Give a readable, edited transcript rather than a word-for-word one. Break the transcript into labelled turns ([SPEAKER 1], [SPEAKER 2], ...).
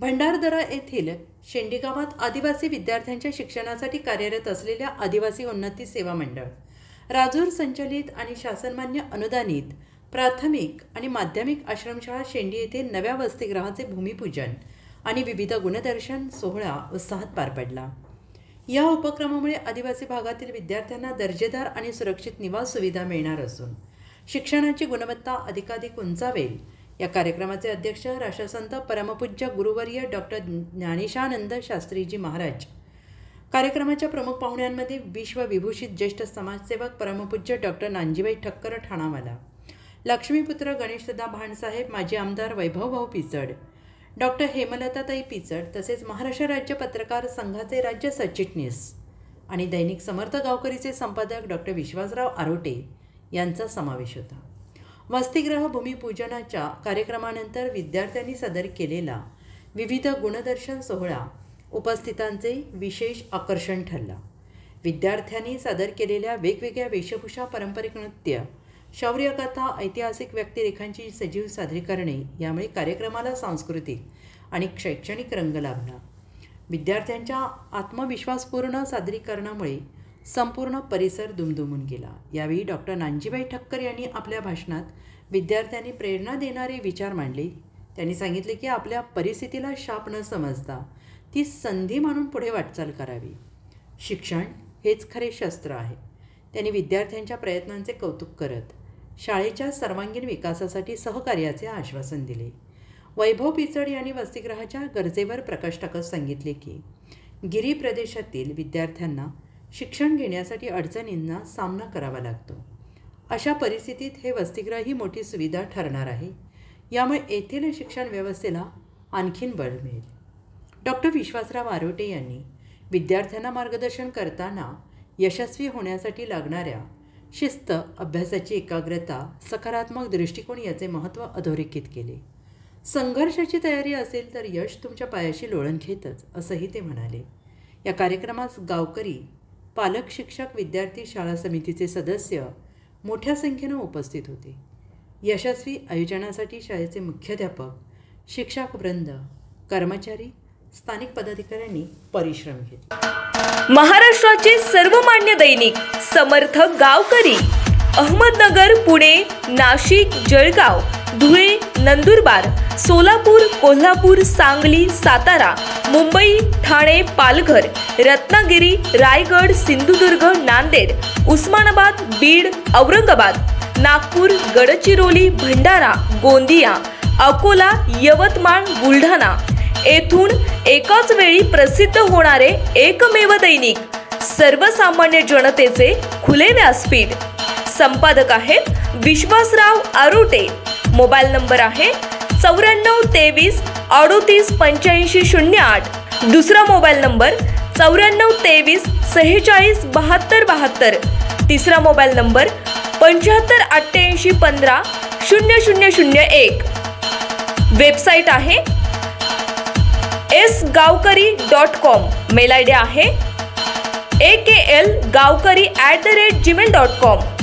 [SPEAKER 1] भंडारदरा येथील शेंडी गावात आदिवासी विद्यार्थ्यांच्या शिक्षणासाठी कार्यरत असलेल्या आदिवासी उन्नती सेवा मंडळ, राजूर संचलित आणि शासनमान्य अनुदानित प्राथमिक आणि माध्यमिक आश्रमशाळा शेंडी येथे नव्या वसतिगृहाचे भूमिपूजन आणि विविध गुणदर्शन सोहळा उत्साहात पार पडला। या उपक्रमामुळे आदिवासी भागातील विद्यार्थ्यांना दर्जेदार आणि सुरक्षित निवास सुविधा मिळणार असून शिक्षणाची गुणवत्ता अधिकाधिक उंचावेल। या कार्यक्रमाचे अध्यक्ष राष्ट्रसंत परमपूज्य गुरुवर्य डॉक्टर ज्ञानेशानंद शास्त्रीजी महाराज, कार्यक्रमाच्या प्रमुख पाहुण्यांमध्ये विश्वविभूषित ज्येष्ठ समाजसेवक परमपूज्य डॉक्टर नानजीबाई ठक्कर ठाणावाला, लक्ष्मीपुत्र गणेशदादा भाणसाहेब, माजी आमदार वैभवभाऊ पिचड, डॉक्टर हेमलताताई पिचड, तसेच महाराष्ट्र राज्य पत्रकार संघाचे राज्य सरचिटणीस आणि दैनिक समर्थ गावकरीचे संपादक डॉक्टर विश्वासराव आरोटे यांचा समावेश होता। वसतिगृह भूमिपूजनाच्या कार्यक्रमानंतर विद्यार्थ्यांनी सादर केलेला विविध गुणदर्शन सोहळा उपस्थितांचे विशेष आकर्षण ठरला। विद्यार्थ्यांनी सादर केलेल्या वेगवेगळ्या वेशभूषा, पारंपरिक नृत्य, शौर्यकथा, ऐतिहासिक व्यक्तिरेखांची सजीव सादरीकरणे यामुळे कार्यक्रमाला सांस्कृतिक आणि शैक्षणिक रंग लाभला। विद्यार्थ्यांच्या आत्मविश्वासपूर्ण सादरीकरणामुळे संपूर्ण परिसर दुमदुमून गेला। यावेळी डॉक्टर नानजीबाई ठक्कर यांनी आपल्या भाषणात विद्यार्थ्यांनी प्रेरणा देणारे विचार मांडले। त्यांनी सांगितले की आपल्या परिस्थितीला शाप न समजता ती संधी मानून पुढे वाटचाल करावी। शिक्षण हेच खरे शस्त्र आहे। त्यांनी विद्यार्थ्यांच्या प्रयत्नांचे कौतुक करत शाळेच्या सर्वांगीण विकासासाठी सहकार्याचे आश्वासन दिले। वैभव पिचड यांनी वसतिगृहाच्या गरजेवर प्रकाश टाकत सांगितले की गिरी प्रदेशातील विद्यार्थ्यांना शिक्षण घेण्यासाठी अडचणींना सामना करावा लागतो। अशा परिस्थितीत हे वसतिगृह ही मोठी सुविधा ठरणार आहे। यामुळे येथील शिक्षण व्यवस्थेला आणखीन बळ मिळेल। डॉक्टर विश्वासराव आरोटे यांनी विद्यार्थ्यांना मार्गदर्शन करताना यशस्वी होण्यासाठी लागणाऱ्या शिस्त, अभ्यासाची एकाग्रता, सकारात्मक दृष्टिकोन याचे महत्त्व अधोरेखित केले। संघर्षाची तयारी असेल तर यश तुमच्या पायाशी लोळण घेतच, असंही ते म्हणाले। या कार्यक्रमास गावकरी, पालक, शिक्षक, विद्यार्थी, शाळा समितीचे सदस्य मोठ्या संख्येने उपस्थित होते। यशस्वी आयोजनासाठी शाळेचे मुख्याध्यापक, शिक्षक वृंद, कर्मचारी, स्थानिक पदाधिकाऱ्यांनी परिश्रम घेतले।
[SPEAKER 2] महाराष्ट्राचे सर्वमान्य दैनिक समर्थ गावकरी, अहमदनगर, पुणे, नाशिक, जळगाव, धुळे, नंदुरबार, सोलापूर, कोल्हापूर, सांगली, सातारा, मुंबई, ठाणे, पालघर, रत्नागिरी, रायगड, सिंधुदुर्ग, नांदेड, उस्मानाबाद, बीड, औरंगाबाद, नागपूर, गडचिरोली, भंडारा, गोंदिया, अकोला, यवतमाळ, बुलढाणा येथून एकाच वेळी प्रसिद्ध होणारे एकमेव दैनिक, सर्वसामान्य जनतेचे खुले व्यासपीठ। संपादक आहेत विश्वासराव आरोटे। मोबाईल नंबर आहे 94 23 38 85 08। दुसरा मोबाईल नंबर 94 23 46 72 72। तिसरा मोबाईल नंबर 75 88 15 0001। वेबसाईट आहे sgavkari.com। मेल आयडी आहे aklgavkari@gmail.com।